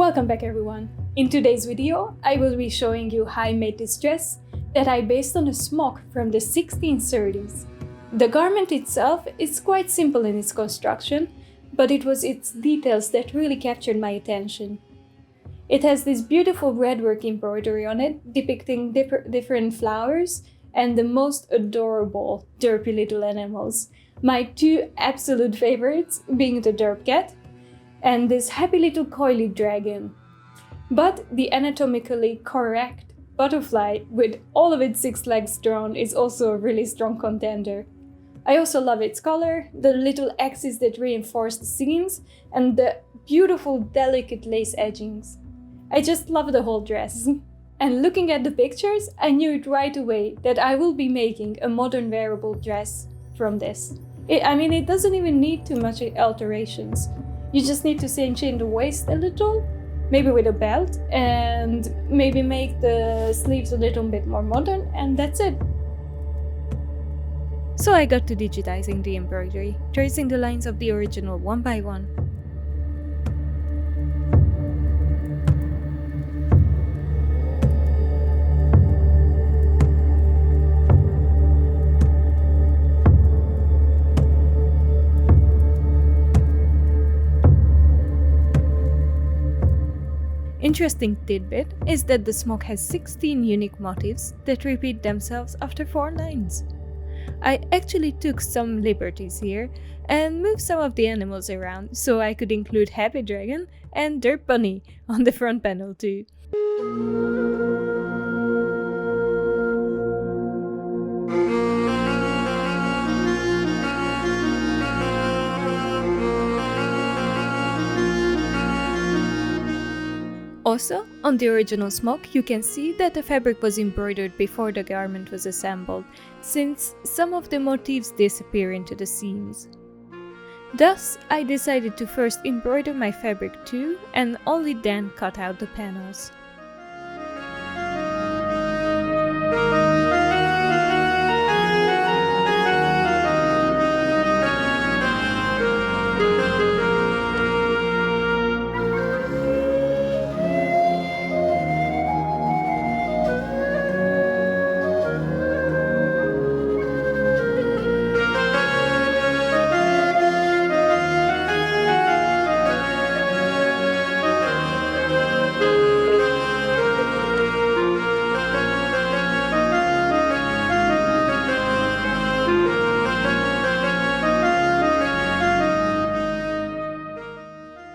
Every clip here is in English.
Welcome back everyone! In today's video, I will be showing you how I made this dress that I based on a smock from the 1630s. The garment itself is quite simple in its construction, but it was its details that really captured my attention. It has this beautiful redwork embroidery on it, depicting different flowers and the most adorable derpy little animals. My two absolute favorites being the derp cat and this happy little coily dragon. But the anatomically correct butterfly with all of its 6 legs drawn is also a really strong contender. I also love its color, the little axes that reinforce the seams, and the beautiful delicate lace edgings. I just love the whole dress. And looking at the pictures, I knew it right away that I will be making a modern wearable dress from this. It doesn't even need too much alterations. You just need to cinch in the waist a little, maybe with a belt, and maybe make the sleeves a little bit more modern, and that's it. So I got to digitizing the embroidery, tracing the lines of the original one by one. Interesting tidbit is that the smock has 16 unique motifs that repeat themselves after 4 lines. I actually took some liberties here and moved some of the animals around so I could include Happy Dragon and Derp Bunny on the front panel too. Also, on the original smock, you can see that the fabric was embroidered before the garment was assembled, since some of the motifs disappear into the seams. Thus, I decided to first embroider my fabric too, and only then cut out the panels.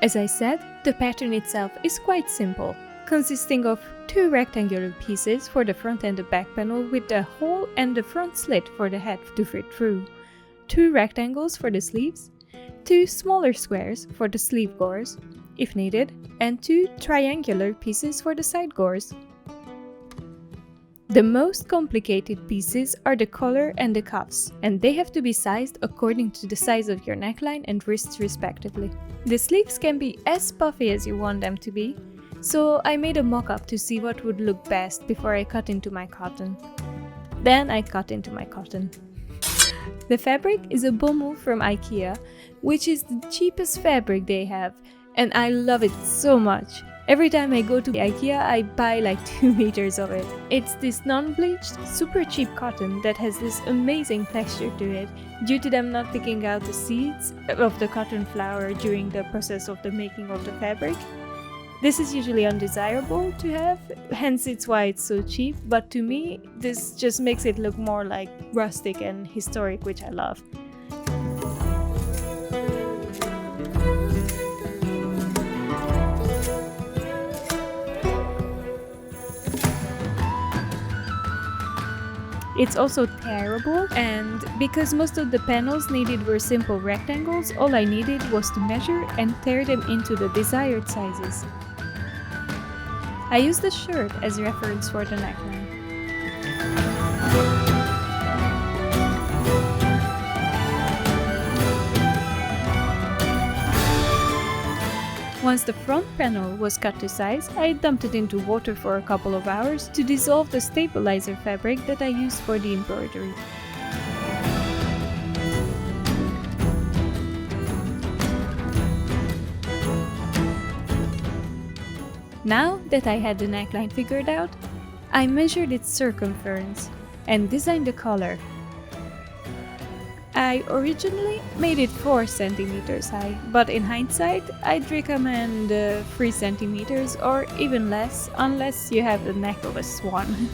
As I said, the pattern itself is quite simple, consisting of 2 rectangular pieces for the front and the back panel with the hole and the front slit for the head to fit through, 2 rectangles for the sleeves, 2 smaller squares for the sleeve gores, if needed, and 2 triangular pieces for the side gores. The most complicated pieces are the collar and the cuffs, and they have to be sized according to the size of your neckline and wrists respectively. The sleeves can be as puffy as you want them to be, so I made a mock-up to see what would look best before I cut into my cotton. Then I cut into my cotton. The fabric is a bomull from IKEA, which is the cheapest fabric they have, and I love it so much. Every time I go to IKEA, I buy like 2 meters of it. It's this non-bleached, super cheap cotton that has this amazing texture to it, due to them not picking out the seeds of the cotton flower during the process of the making of the fabric. This is usually undesirable to have, hence it's why it's so cheap, but to me, this just makes it look more like rustic and historic, which I love. It's also tearable, and because most of the panels needed were simple rectangles, all I needed was to measure and tear them into the desired sizes. I used the shirt as reference for the neckline. Once the front panel was cut to size, I dumped it into water for a couple of hours to dissolve the stabilizer fabric that I used for the embroidery. Now that I had the neckline figured out, I measured its circumference and designed the collar. I originally made it 4 centimeters high, but in hindsight, I'd recommend 3 centimeters or even less, unless you have the neck of a swan.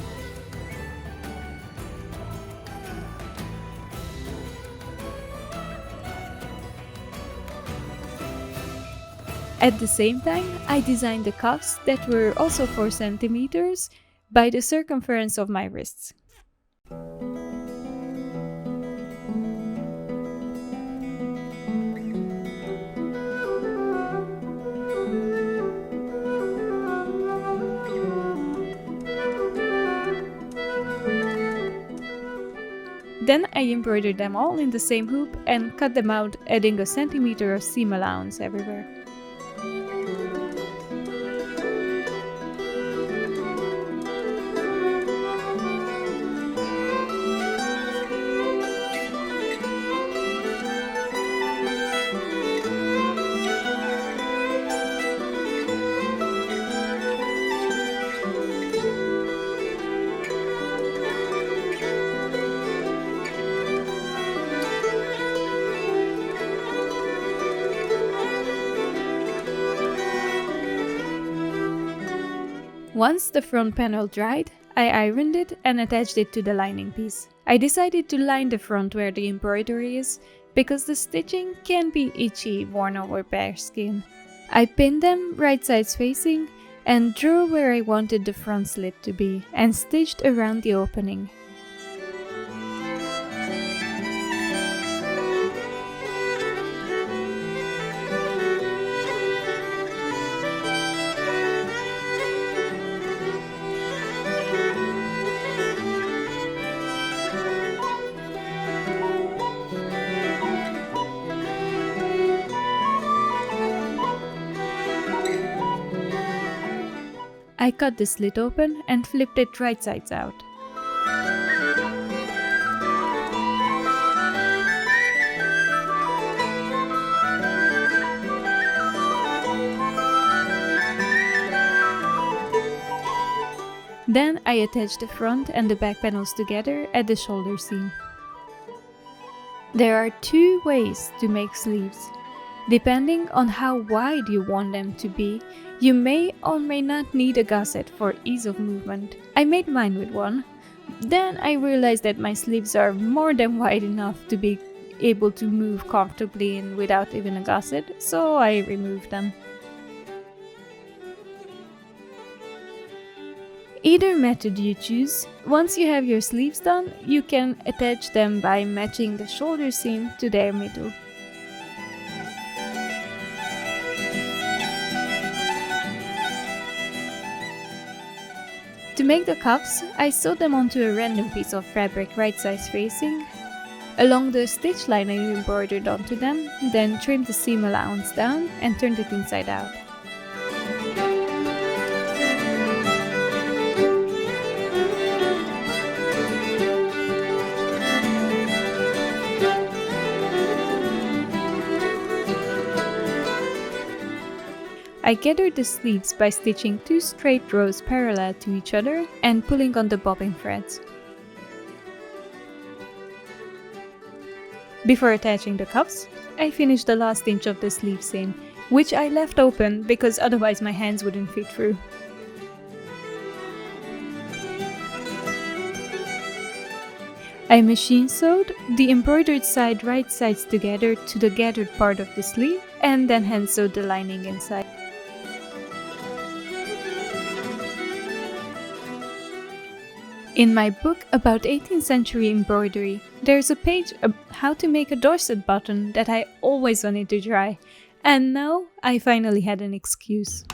At the same time, I designed the cuffs that were also 4 centimeters by the circumference of my wrists. Then I embroidered them all in the same hoop and cut them out, adding a centimeter of seam allowance everywhere. Once the front panel dried, I ironed it and attached it to the lining piece. I decided to line the front where the embroidery is, because the stitching can be itchy worn over bare skin. I pinned them right sides facing and drew where I wanted the front slit to be and stitched around the opening. I cut the slit open and flipped it right sides out. Then I attached the front and the back panels together at the shoulder seam. There are 2 ways to make sleeves. Depending on how wide you want them to be, you may or may not need a gusset for ease of movement. I made mine with one. Then I realized that my sleeves are more than wide enough to be able to move comfortably in without even a gusset, so I removed them. Either method you choose, once you have your sleeves done, you can attach them by matching the shoulder seam to their middle. To make the cuffs, I sewed them onto a random piece of fabric right size facing. Along the stitch line I embroidered onto them, then trimmed the seam allowance down and turned it inside out. I gathered the sleeves by stitching 2 straight rows parallel to each other and pulling on the bobbin threads. Before attaching the cuffs, I finished the last inch of the sleeve seam, which I left open because otherwise my hands wouldn't fit through. I machine sewed the embroidered side right sides together to the gathered part of the sleeve and then hand sewed the lining inside. In my book about 18th century embroidery, there's a page on how to make a Dorset button that I always wanted to try, and now I finally had an excuse.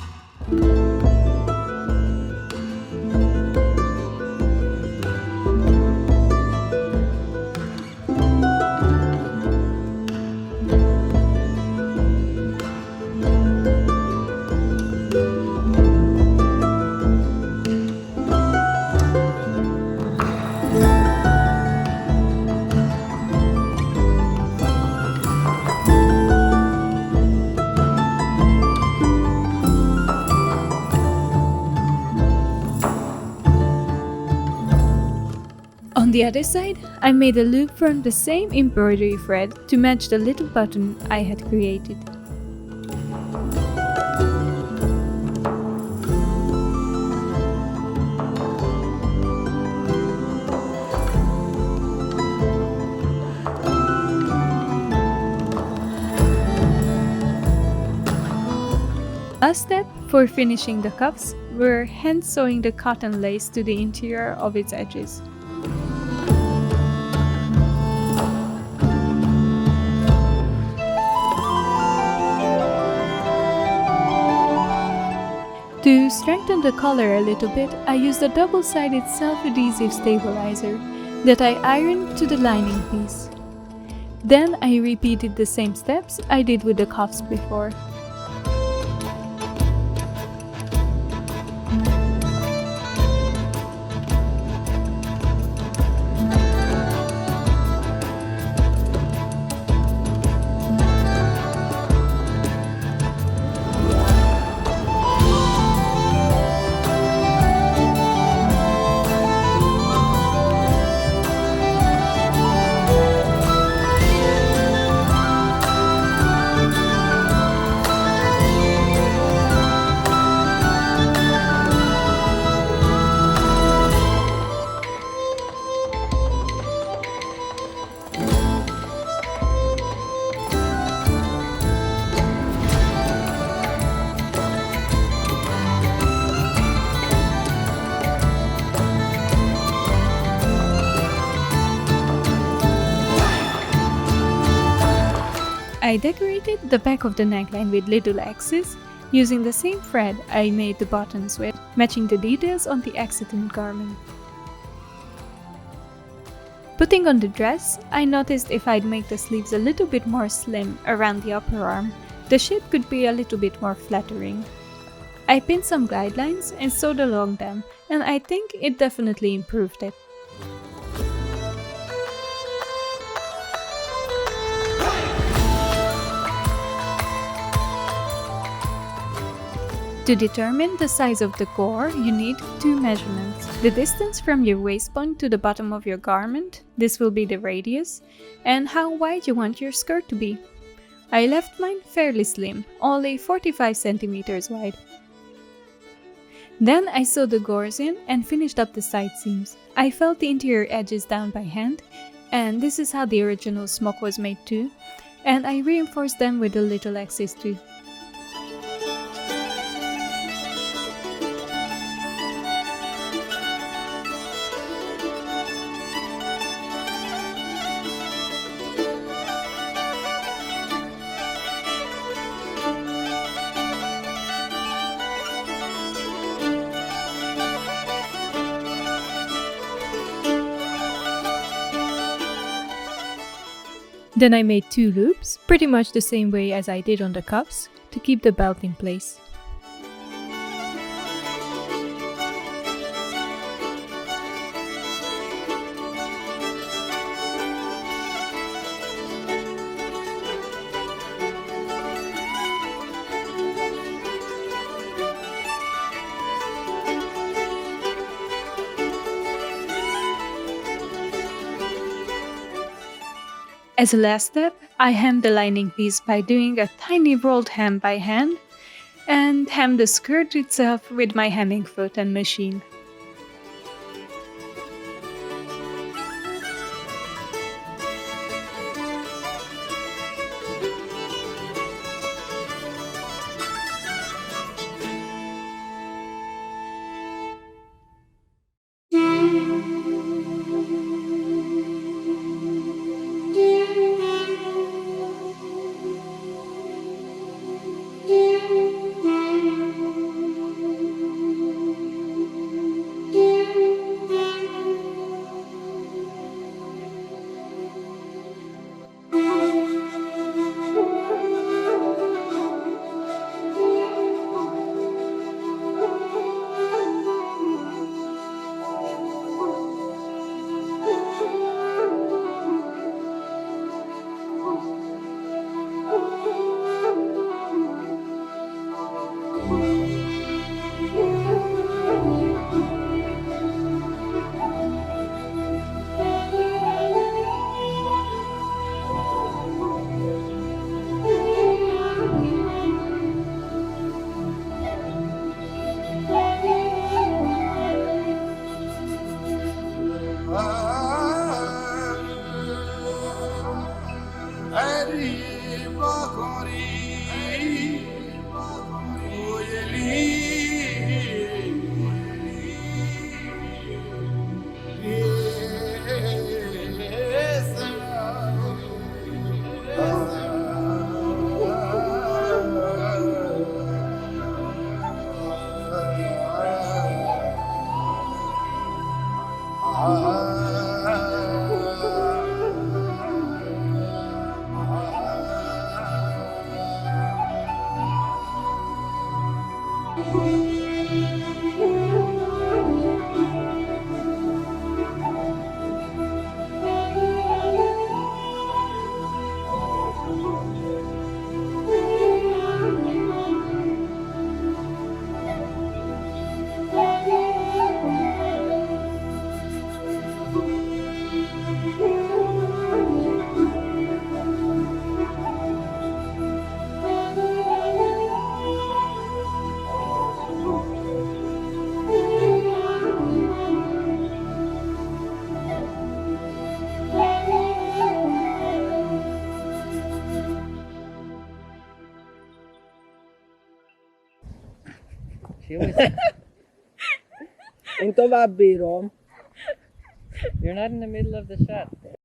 the other side, I made a loop from the same embroidery thread to match the little button I had created. Last step for finishing the cuffs were hand sewing the cotton lace to the interior of its edges. To strengthen the collar a little bit, I used a double-sided self-adhesive stabilizer that I ironed to the lining piece. Then I repeated the same steps I did with the cuffs before. I decorated the back of the neckline with little X's, using the same thread I made the buttons with, matching the details on the accident garment. Putting on the dress, I noticed if I'd make the sleeves a little bit more slim around the upper arm, the shape could be a little bit more flattering. I pinned some guidelines and sewed along them, and I think it definitely improved it. To determine the size of the gore, you need two measurements. The distance from your waist point to the bottom of your garment, this will be the radius, and how wide you want your skirt to be. I left mine fairly slim, only 45 centimeters wide. Then I sewed the gores in and finished up the side seams. I felt the interior edges down by hand, and this is how the original smock was made too, and I reinforced them with the little X's too. Then I made two loops, pretty much the same way as I did on the cuffs, to keep the belt in place. As a last step, I hemmed the lining piece by doing a tiny rolled hem by hand, and hemmed the skirt itself with my hemming foot and machine. She always. Into ba, Biro? You're not in the middle of the shot.